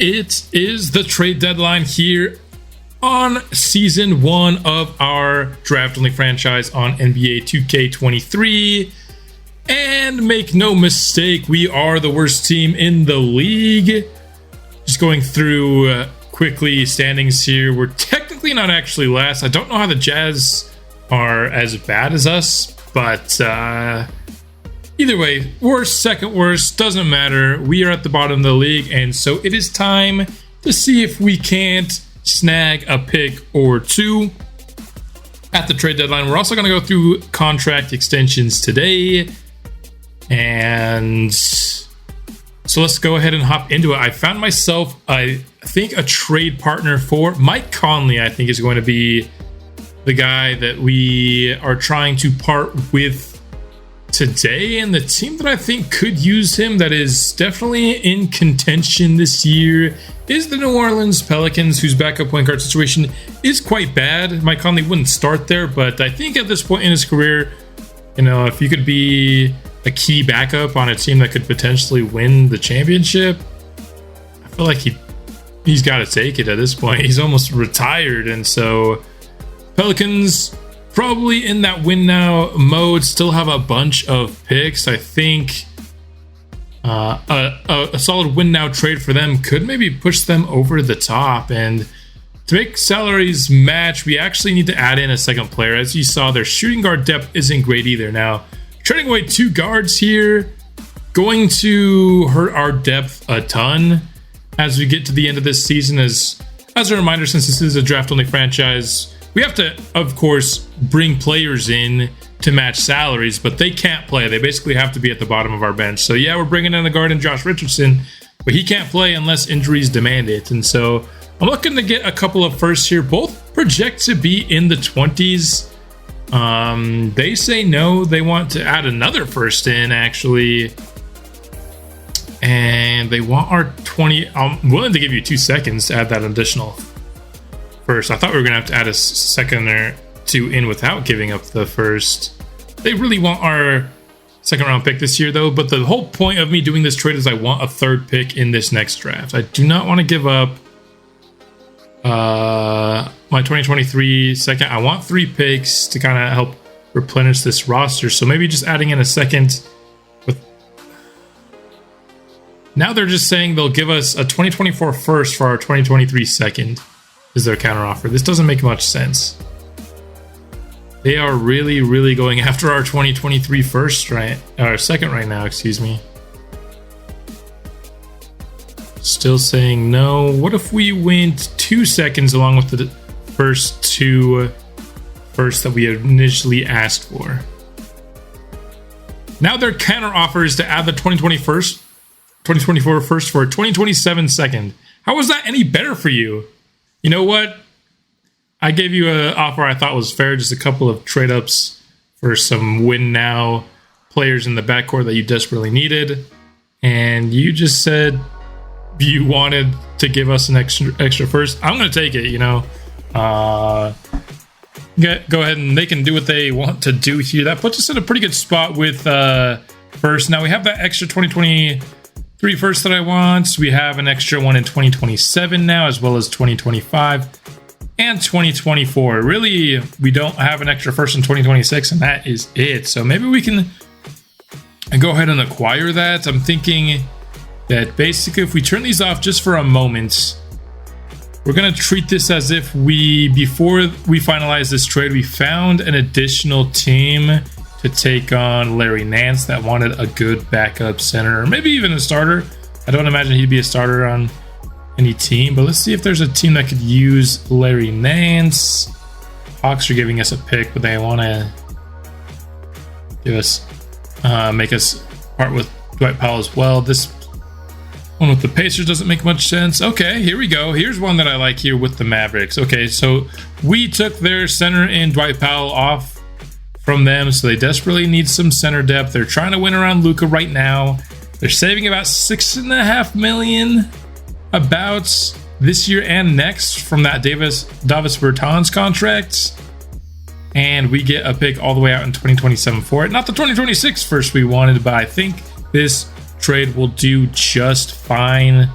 It is the trade deadline here on season 1 of our draft only franchise on NBA 2K23. And make no mistake, we are the worst team in the league. Just going through quickly standings here. We're technically not actually last. I don't know how the Jazz are as bad as us, but either way, worst, second worst, doesn't matter. We are at the bottom of the league, and so it is time to see if we can't snag a pick or two at the trade deadline. We're also going to go through contract extensions today, and so let's go ahead and hop into it. I found myself, I think, a trade partner for Mike Conley. I think is going to be the guy that we are trying to part with today, and the team that I think could use him, that is definitely in contention this year, is the New Orleans Pelicans, whose backup point guard situation is quite bad. Mike Conley wouldn't start there, but I think at this point in his career, you know, if you could be a key backup on a team that could potentially win the championship, I feel like he's got to take it at this point. He's almost retired, and so Pelicans probably in that win now mode, still have a bunch of picks. I think a solid win now trade for them could maybe push them over the top, and to make salaries match, we actually need to add in a second player. As you saw, their shooting guard depth isn't great either. Now, trading away 2 guards here, going to hurt our depth a ton as we get to the end of this season. As a reminder, since this is a draft-only franchise, we have to, of course, bring players in to match salaries, but they can't play. They basically have to be at the bottom of our bench. So yeah, we're bringing in a guard in Josh Richardson, but he can't play unless injuries demand it. And so I'm looking to get a couple of firsts here. Both project to be in the 20s. They say no, they want to add another first in, actually, and they want our 20. I'm willing to give you 2 seconds to add that additional first. I thought we were gonna have to add a second or 2 in without giving up the first. They really want our second round pick this year, though, but the whole point of me doing this trade is I want a 3rd pick in this next draft. I do not want to give up my 2023 second. I want 3 picks to kind of help replenish this roster, so maybe just adding in a second with. Now they're just saying they'll give us a 2024 first for our 2023 second is their counteroffer. This doesn't make much sense. They are really going after our 2023 first, right? Or second right now, excuse me. Still saying no. What if we went 2 seconds along with the first 2 firsts that we initially asked for? Now their counter offer is to add the 2024 first for a 2027 second. How was that any better for you? You know what? I gave you an offer I thought was fair, just a couple of trade ups for some win now players in the backcourt that you desperately needed, and you just said you wanted to give us an extra first. I'm going to take it, you know. Go ahead, and they can do what they want to do here. That puts us in a pretty good spot with first. Now we have that extra 2023 first that I want. So we have an extra one in 2027 now, as well as 2025 and 2024. Really, we don't have an extra first in 2026, and that is it. So maybe we can go ahead and acquire that. I'm thinking that basically if we turn these off just for a moment, we're going to treat this as if before we finalize this trade, we found an additional team to take on Larry Nance that wanted a good backup center, or maybe even a starter. I don't imagine he'd be a starter on any team, but let's see if there's a team that could use Larry Nance. Hawks are giving us a pick, but they want to give us make us part with Dwight Powell as well. This one with the Pacers doesn't make much sense. Okay, here we go. Here's one that I like here with the Mavericks. Okay, so we took their center in Dwight Powell off from them, so they desperately need some center depth. They're trying to win around Luka right now. They're saving about $6.5 million about this year and next from that Davis Bertans contract, and we get a pick all the way out in 2027 for it. Not the 2026 first we wanted, but I think this trade will do just fine.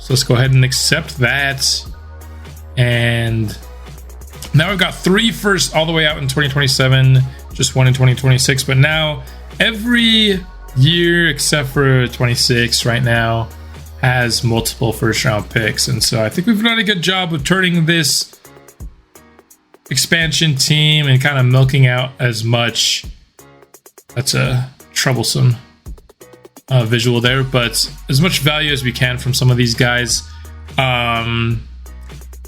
So let's go ahead and accept that. And now we've got 3 firsts all the way out in 2027, just 1 in 2026. But now every year except for 26 right now has multiple first round picks. And so I think we've done a good job of turning this expansion team and kind of milking out as much. That's a troublesome visual there, but as much value as we can from some of these guys. Don't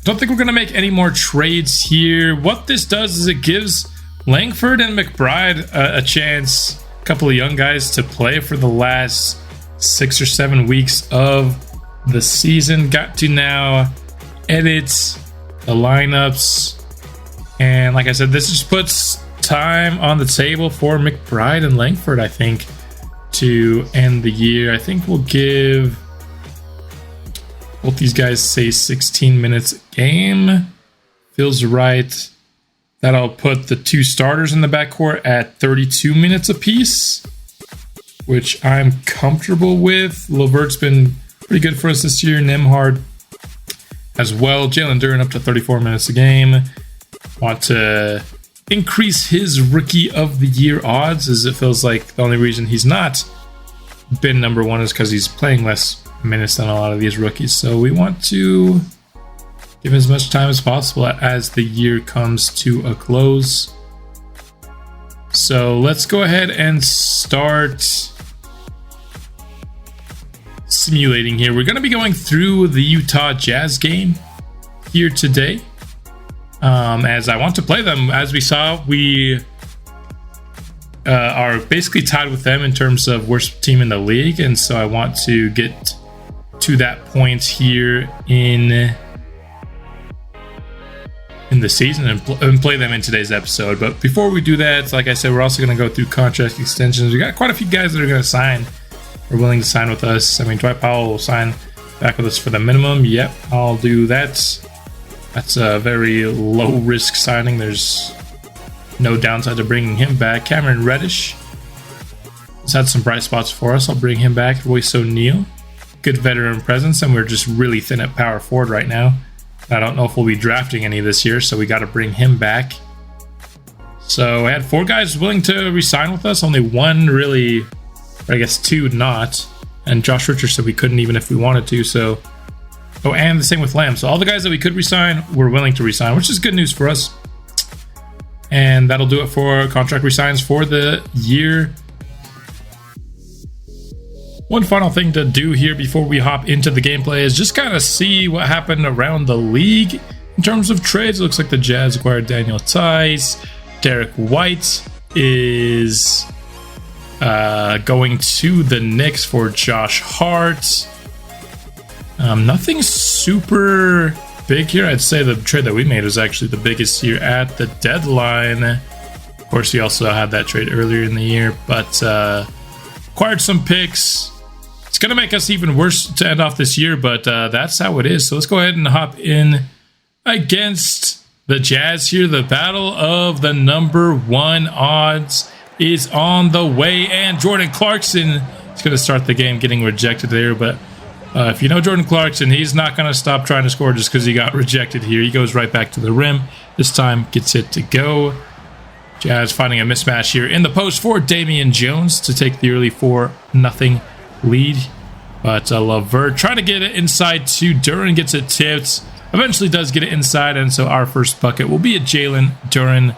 think we're going to make any more trades here. What this does is it gives Langford and McBride a chance, a couple of young guys, to play for the last 6 or 7 weeks of the season. Got to now edit the lineups, and like I said, this just puts time on the table for McBride and Langford, I think, to end the year. I think we'll give both these guys, say, 16 minutes a game. Feels right. That'll put the 2 starters in the backcourt at 32 minutes apiece, which I'm comfortable with. Levert's been pretty good for us this year. Nembhard as well. Jalen Duren up to 34 minutes a game. Want to increase his Rookie of the Year odds, as it feels like the only reason he's not been number 1 is because he's playing less minutes than a lot of these rookies. So we want to give him as much time as possible as the year comes to a close. So let's go ahead and start simulating here. We're going to be going through the Utah Jazz game here today, as I want to play them. As we saw, we are basically tied with them in terms of worst team in the league, and so I want to get to that point here in the season and play them in today's episode. But before we do that, like I said, we're also going to go through contract extensions. We got quite a few guys that are going to sign or willing to sign with us. I mean, Dwight Powell will sign back with us for the minimum. Yep, I'll do that. That's a very low risk signing. There's no downside to bringing him back. Cameron Reddish has had some bright spots for us. I'll bring him back. Royce O'Neal, good veteran presence, and we're just really thin at power forward right now. I don't know if we'll be drafting any this year, so we got to bring him back. So I had 4 guys willing to resign with us. Only 1 really, or I guess 2 not. And Josh Richards said we couldn't even if we wanted to. So, oh, and the same with Lamb. So all the guys that we could resign were willing to resign, which is good news for us. And that'll do it for contract resigns for the year. One final thing to do here before we hop into the gameplay is just kind of see what happened around the league in terms of trades. It looks like the Jazz acquired Daniel Tice. Derek White is going to the Knicks for Josh Hart. Nothing super big here. I'd say the trade that we made was actually the biggest here at the deadline. Of course, we also had that trade earlier in the year, but acquired some picks. It's going to make us even worse to end off this year, but that's how it is. So let's go ahead and hop in against the Jazz here. The battle of the number 1 odds is on the way, and Jordan Clarkson is going to start the game getting rejected there. But if you know Jordan Clarkson, he's not going to stop trying to score just because he got rejected here. He goes right back to the rim. This time gets it to go. Jazz finding a mismatch here in the post for Damian Jones to take the early 4-0 lead. But LeVert trying to get it inside to Duren, gets it tipped. Eventually does get it inside, and so our first bucket will be a Jalen Duren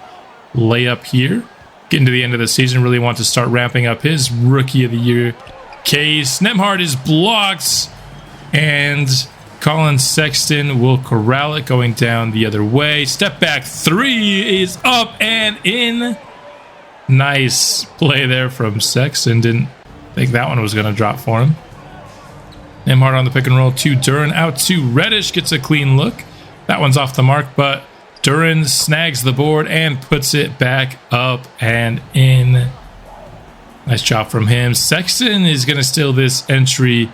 layup here. Getting to the end of the season, really want to start ramping up his Rookie of the Year case. Nembhard is blocked, and Colin Sexton will corral it going down the other way. Step back 3 is up and in. Nice play there from Sexton. Didn't think that one was going to drop for him. Nembhard on the pick and roll to Duren, out to Reddish, gets a clean look. That one's off the mark, but Duren snags the board and puts it back up and in. Nice job from him. Sexton is going to steal this entry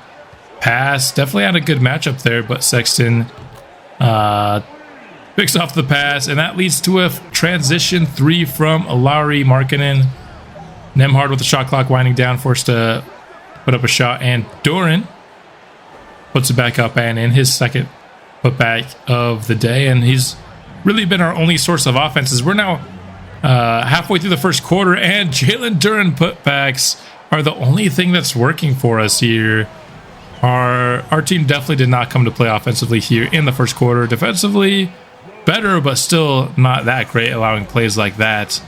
pass. Definitely had a good matchup there, but Sexton picks off the pass, and that leads to a transition 3 from Lauri Markkanen. Nembhard with the shot clock winding down, forced to put up a shot, and Duren puts it back up and in his second putback of the day. And he's really been our only source of offenses. We're now halfway through the first quarter, and Jalen Duren putbacks are the only thing that's working for us here. Our team definitely did not come to play offensively here in the first quarter. Defensively, better, but still not that great, allowing plays like that.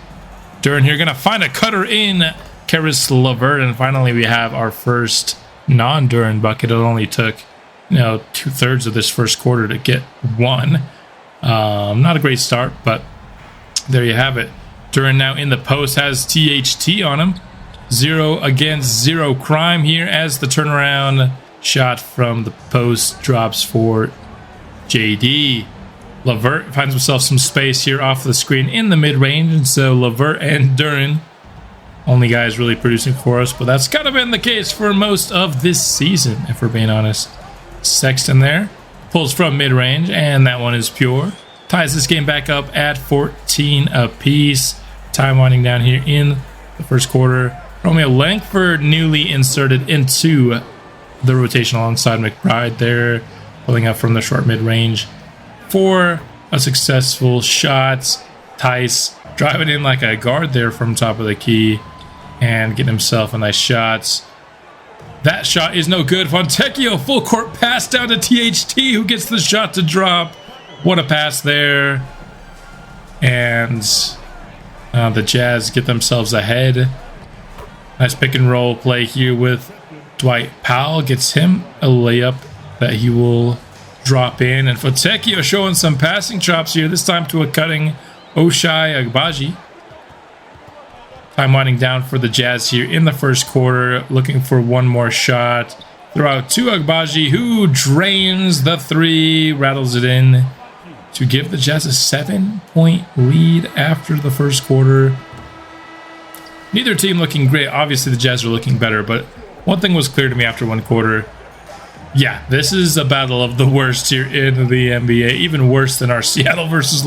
Duren here going to find a cutter in Karis LeVert, and finally we have our first non-Duren bucket. It only took 2/3 of this first quarter to get one. Not a great start, but there you have it. Duren now in the post, has THT on him. 0 against 0 crime here as the turnaround shot from the post drops for JD. LeVert finds himself some space here off the screen in the mid-range, and so LeVert and Duren, only guys really producing for us, but that's kind of been the case for most of this season, if we're being honest. Sexton there, pulls from mid-range, and that one is pure. Ties this game back up at 14 apiece. Time winding down here in the first quarter. Romeo Langford newly inserted into the rotation alongside McBride there, pulling up from the short mid-range for a successful shot. Tice driving in like a guard there from top of the key and getting himself a nice shot. That shot is no good. Fontecchio full court pass down to THT, who gets the shot to drop. What a pass there. And the Jazz get themselves ahead. Nice pick and roll play here with Dwight Powell. Gets him a layup that he will drop in. And Fontecchio showing some passing chops here, this time to a cutting Ochai Agbaji. Time winding down for the Jazz here in the first quarter, looking for one more shot. Throw out to Agbaji, who drains the three, rattles it in to give the Jazz a 7-point lead after the first quarter. Neither team looking great. Obviously, the Jazz are looking better, but one thing was clear to me after one quarter. Yeah, this is a battle of the worst here in the NBA, even worse than our Seattle versus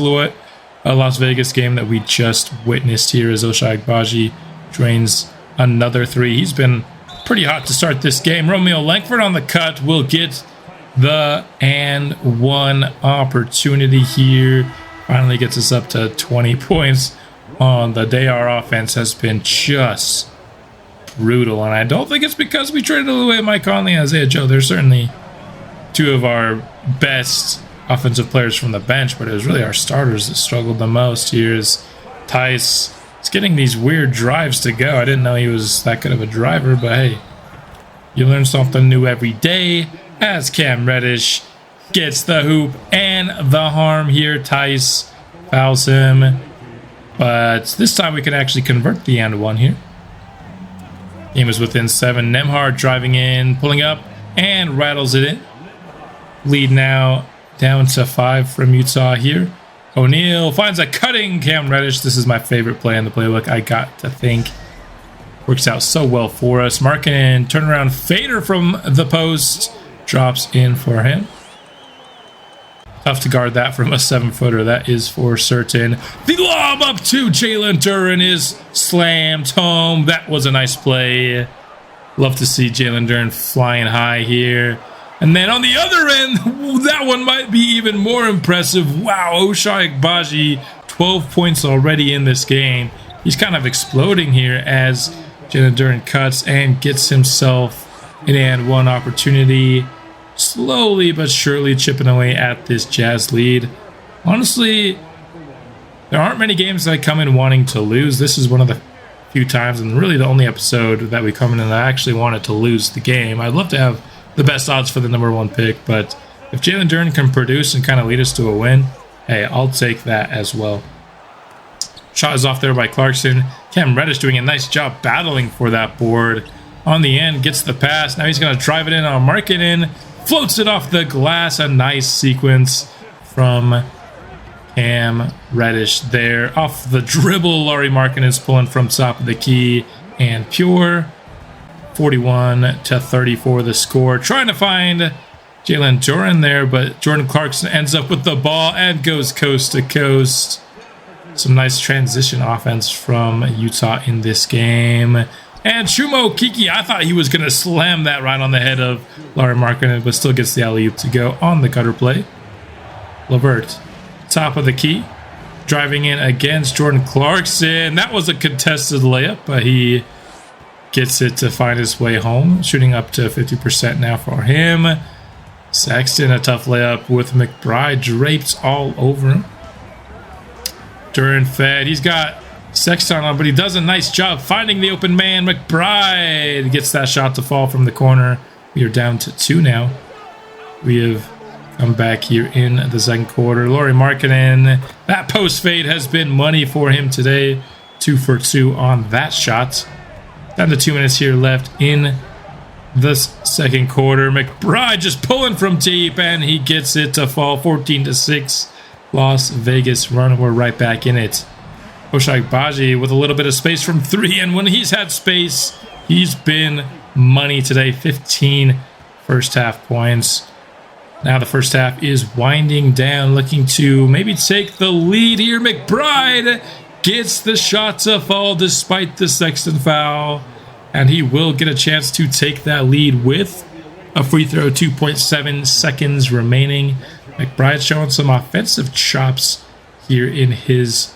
Las Vegas game that we just witnessed here as Ochai Agbaji drains another three. He's been pretty hot to start this game. Romeo Langford on the cut will get the and one opportunity here. Finally gets us up to 20 points on the day. Our offense has been just brutal, and I don't think it's because we traded away Mike Conley and Isaiah Joe. They're certainly two of our best offensive players from the bench, but it was really our starters that struggled the most. Here's Tice. He's getting these weird drives to go. I didn't know he was that good of a driver, but hey, you learn something new every day. As Cam Reddish gets the hoop and the harm here. Tice fouls him, but this time we can actually convert the and one here. Game is within 7. Nembhard driving in, pulling up, and rattles it in. Lead now down to 5 from Utah here. O'Neal finds a cutting Cam Reddish. This is my favorite play in the playbook, I got to think. Works out so well for us. Markkanen turnaround fader from the post. Drops in for him. Tough to guard that from a 7-footer, that is for certain. The lob up to Jalen Duren is slammed home. That was a nice play. Love to see Jalen Duren flying high here. And then on the other end, that one might be even more impressive. Wow, Ochai Agbaji, 12 points already in this game. He's kind of exploding here as Jalen Duren cuts and gets himself an and one opportunity. Slowly but surely chipping away at this Jazz lead. Honestly, there aren't many games that I come in wanting to lose. This is one of the few times, and really the only episode that we come in and I actually wanted to lose the game. I'd love to have the best odds for the #1 pick, but if Jalen Duren can produce and kind of lead us to a win, hey, I'll take that as well. Shot is off there by Clarkson. Cam Reddish doing a nice job battling for that board. On the end, gets the pass. Now he's going to drive it in on Markkanen. Floats it off the glass. A nice sequence from Cam Reddish there. Off the dribble, Lauri Markkanen is pulling from top of the key. And pure. 41-34 the score. Trying to find Jalen Duren there, but Jordan Clarkson ends up with the ball and goes coast to coast. Some nice transition offense from Utah in this game. And Chumo Kiki, I thought he was going to slam that right on the head of Lauri Markkanen, but still gets the alley-oop to go on the cutter play. LeVert, top of the key, driving in against Jordan Clarkson. That was a contested layup, but he gets it to find his way home, shooting up to 50% now for him. Sexton, a tough layup with McBride draped all over him. Duran fed. He's got Sexton on, but he does a nice job finding the open man. McBride gets that shot to fall from the corner. We are down to 2 now. We have come back here in the second quarter. Lauri Markkanen, that post fade has been money for him today. 2 for 2 on that shot. Down to 2 minutes here left in this second quarter. McBride just pulling from deep, and he gets it to fall. 14-6. Las Vegas run. We're right back in it. Ochai Agbaji with a little bit of space from 3, and when he's had space, he's been money today. 15 first half points. Now the first half is winding down, looking to maybe take the lead here. McBride gets the shot to fall despite the Sexton foul, and he will get a chance to take that lead with a free throw. 2.7 seconds remaining. McBride showing some offensive chops here in his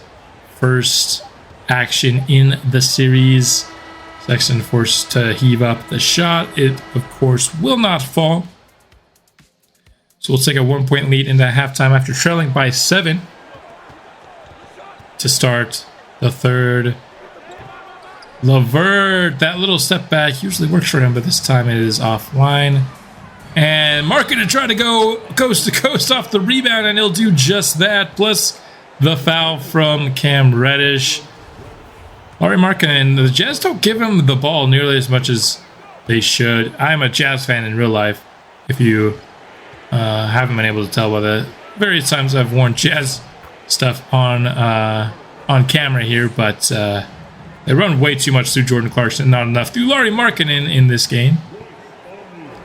first action in the series. Sexton forced to heave up the shot. It, of course, will not fall. So we'll take a 1-point lead into halftime after trailing by 7 to start the third. LeVert, that little step back usually works for him, but this time it is offline. And Markkanen try to go coast to coast off the rebound, and he'll do just that. Plus the foul from Cam Reddish. Lauri Markkanen, the Jazz don't give him the ball nearly as much as they should. I'm a Jazz fan in real life. If you haven't been able to tell by the various times I've worn Jazz stuff on camera here, but they run way too much through Jordan Clarkson, not enough through Lauri Markkanen in this game.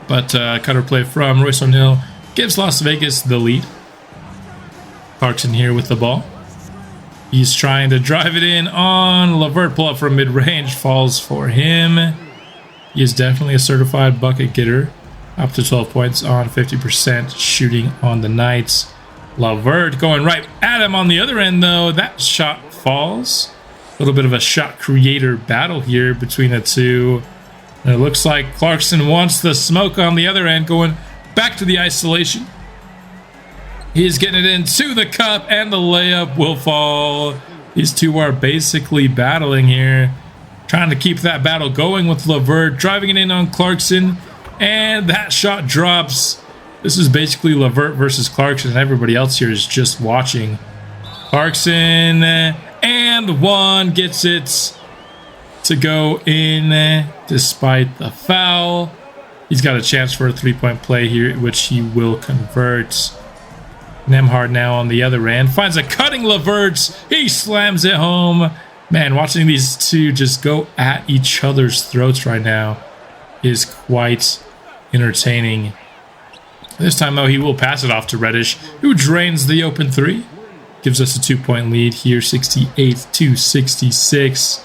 But cutter play from Royce O'Neal gives Las Vegas the lead. Clarkson here with the ball. He's trying to drive it in on LeVert. Pull up from mid-range. Falls for him. He is definitely a certified bucket getter. Up to 12 points on 50% shooting on the night. LeVert going right at him on the other end, though. That shot falls. A little bit of a shot creator battle here between the two. And it looks like Clarkson wants the smoke on the other end, going back to the isolation. He's getting it into the cup, and the layup will fall. These two are basically battling here, trying to keep that battle going with LeVert, driving it in on Clarkson, and that shot drops. This is basically LeVert versus Clarkson, and everybody else here is just watching. Clarkson, and one gets it to go in despite the foul. He's got a chance for a three-point play here, which he will convert. Nembhard now on the other end finds a cutting LeVert. He slams it home. Man, watching these two just go at each other's throats right now is quite entertaining. This time, though, he will pass it off to Reddish, who drains the open three. Gives us a 2-point lead here, 68-66.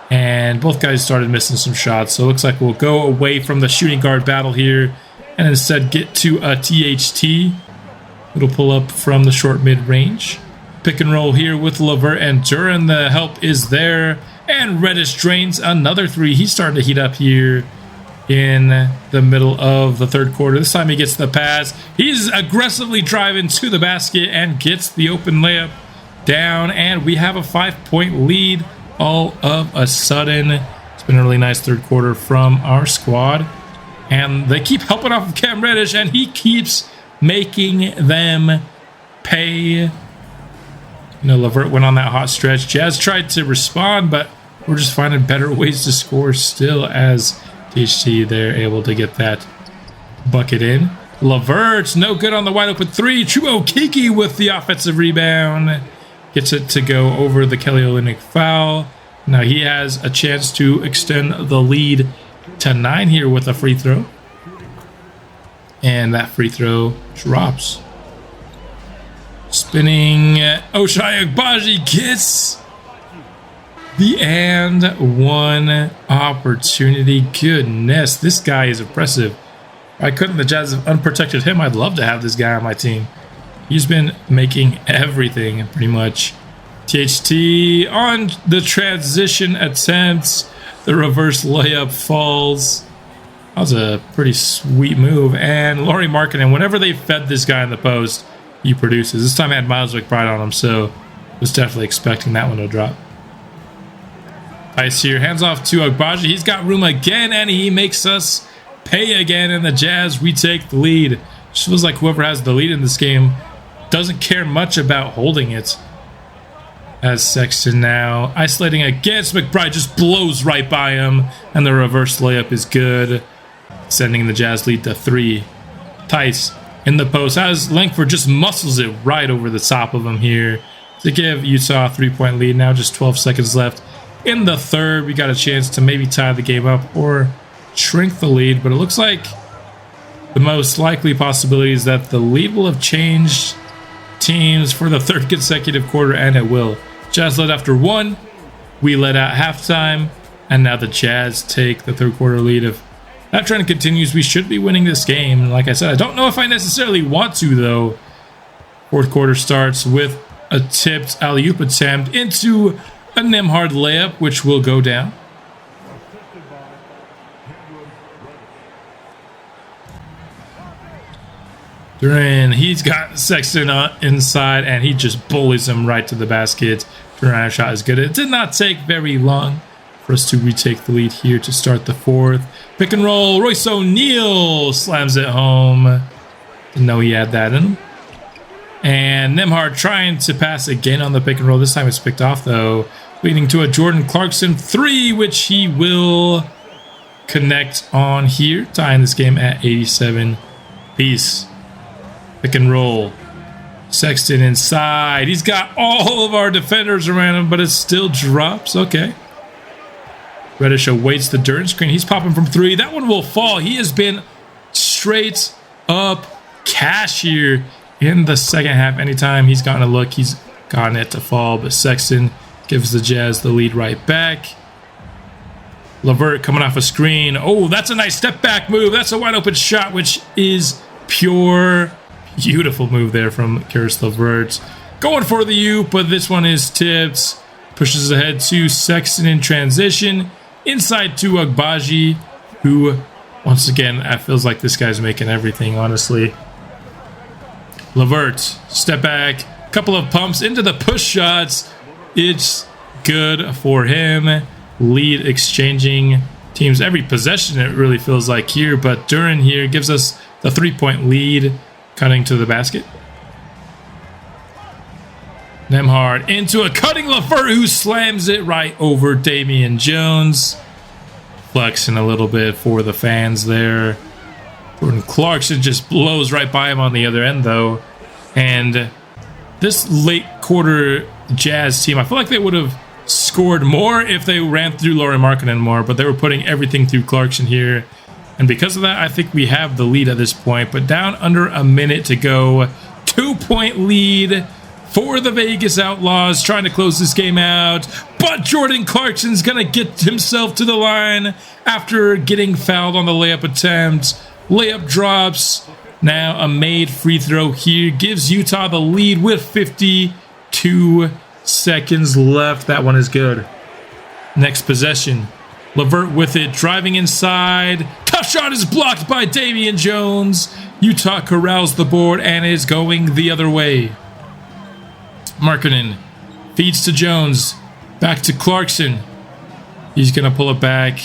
And both guys started missing some shots, so it looks like we'll go away from the shooting guard battle here and instead get to a THT. It'll pull up from the short mid-range. Pick and roll here with LeVert and Duran. The help is there. And Reddish drains another three. He's starting to heat up here in the middle of the third quarter. This time he gets the pass. He's aggressively driving to the basket and gets the open layup down. And we have a 5-point lead all of a sudden. It's been a really nice third quarter from our squad. And they keep helping off of Cam Reddish, and he keeps making them pay. You know, LeVert went on that hot stretch. Jazz tried to respond, but we're just finding better ways to score still as THT, they're able to get that bucket in. LeVert, no good on the wide open three. Chuo Kiki with the offensive rebound. Gets it to go over the Kelly Olynyk foul. Now he has a chance to extend the lead to 9 here with a free throw. And that free throw drops. Spinning Ochai Agbaji gets The and one opportunity. Goodness, this guy is impressive. Why couldn't the Jazz have unprotected him? I'd love to have this guy on my team. He's been making everything pretty much. THT on the transition attempts. The reverse layup falls. That was a pretty sweet move. And Lauri Markkanen, whenever they fed this guy in the post, he produces. This time I had Miles McBride on him, so was definitely expecting that one to drop. Ice here, hands off to Agbaji. He's got room again, and he makes us pay again, and the Jazz retake the lead. Just feels like whoever has the lead in this game doesn't care much about holding it. As Sexton now isolating against McBride, just blows right by him, and the reverse layup is good, sending the Jazz lead to 3. Tice in the post as Langford just muscles it right over the top of him here to give Utah a 3-point lead. Now just 12 seconds left in the third. We got a chance to maybe tie the game up or shrink the lead, but it looks like the most likely possibility is that the lead will have changed teams for the third consecutive quarter, and it will. Jazz led after 1, we led at halftime, and now the Jazz take the third quarter lead. If that trend continues, we should be winning this game. Like I said, I don't know if I necessarily want to, though. Fourth quarter starts with a tipped alley-oop attempt into a Nembhard layup, which will go down. Duran, he's got Sexton inside, and he just bullies him right to the basket. Duran shot is good. It did not take very long for us to retake the lead here to start the fourth. Pick and roll, Royce O'Neal slams it home. Didn't know he had that in him. And Nembhard trying to pass again on the pick and roll. This time it's picked off, though, leading to a Jordan Clarkson 3, which he will connect on here, tying this game at 87 apiece. Pick and roll. Sexton inside. He's got all of our defenders around him, but it still drops. Okay. Reddish awaits the Duran screen. He's popping from 3. That one will fall. He has been straight up cash here in the second half. Anytime he's gotten a look, he's gotten it to fall. But Sexton gives the Jazz the lead right back. LeVert coming off a screen. Oh, that's a nice step back move. That's a wide open shot, which is pure. Beautiful move there from Karis LeVert. Going for the U, but this one is tipped. Pushes ahead to Sexton in transition. Inside to Agbaji, who, once again, it feels like this guy's making everything, honestly. LeVert, step back. Couple of pumps into the push shots. It's good for him. Lead exchanging teams every possession, it really feels like here. But Duran here gives us the 3-point lead. Cutting to the basket. Nembhard into a cutting LeVert, who slams it right over Damian Jones. Flexing a little bit for the fans there. Jordan Clarkson just blows right by him on the other end, though. And this late quarter Jazz team, I feel like they would have scored more if they ran through Lauri Markkanen more, but they were putting everything through Clarkson here. And because of that, I think we have the lead at this point. But down under a minute to go. 2-point lead for the Vegas Outlaws. Trying to close this game out. But Jordan Clarkson's going to get himself to the line after getting fouled on the layup attempt. Layup drops. Now a made free throw here gives Utah the lead with 52 seconds left. That one is good. Next possession. LeVert with it, driving inside. Tough shot is blocked by Damian Jones. Utah corrals the board and is going the other way. Markkanen feeds to Jones. Back to Clarkson. He's going to pull it back.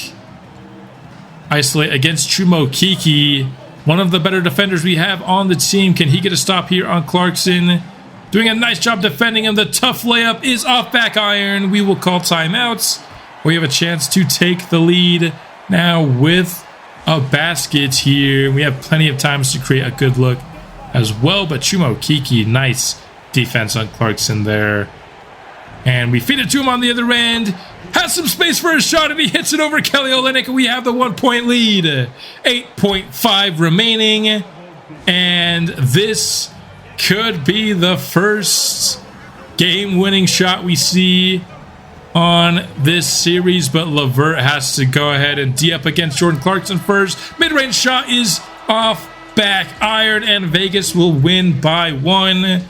Isolate against Chumo Kiki. One of the better defenders we have on the team. Can he get a stop here on Clarkson? Doing a nice job defending him. The tough layup is off back iron. We will call timeouts. We have a chance to take the lead now with a basket here. We have plenty of times to create a good look as well. But Chumo Kiki, nice defense on Clarkson there. And we feed it to him on the other end. Has some space for a shot, and he hits it over Kelly Olynyk, and we have the 1-point lead. 8.5 remaining. And this could be the first game-winning shot we see on this series, but LeVert has to go ahead and D up against Jordan Clarkson first. Mid-range shot is off, back iron, and Vegas will win by 1.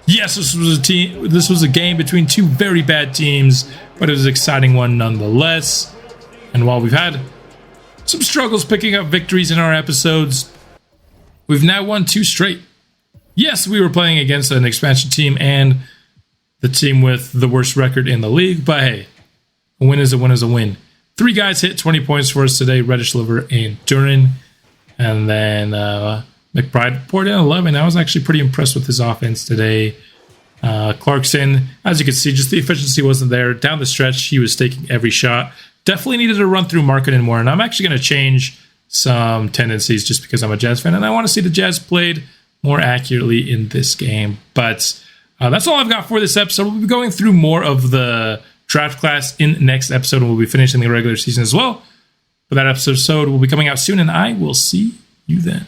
Yes, this was a game between two very bad teams, but it was an exciting one nonetheless. And while we've had some struggles picking up victories in our episodes, we've now won 2 straight. Yes, we were playing against an expansion team and the team with the worst record in the league, but hey, a win is a win is a win. 3 guys hit 20 points for us today, Reddish, LeVert, and Duran. And then McBride poured in 11. I was actually pretty impressed with his offense today. Clarkson, as you can see, just the efficiency wasn't there. Down the stretch, he was taking every shot. Definitely needed to run through Markkanen more, and I'm actually going to change some tendencies just because I'm a Jazz fan, and I want to see the Jazz played more accurately in this game. But that's all I've got for this episode. We'll be going through more of the draft class in next episode, and we'll be finishing the regular season as well. But that episode will be coming out soon, and I will see you then.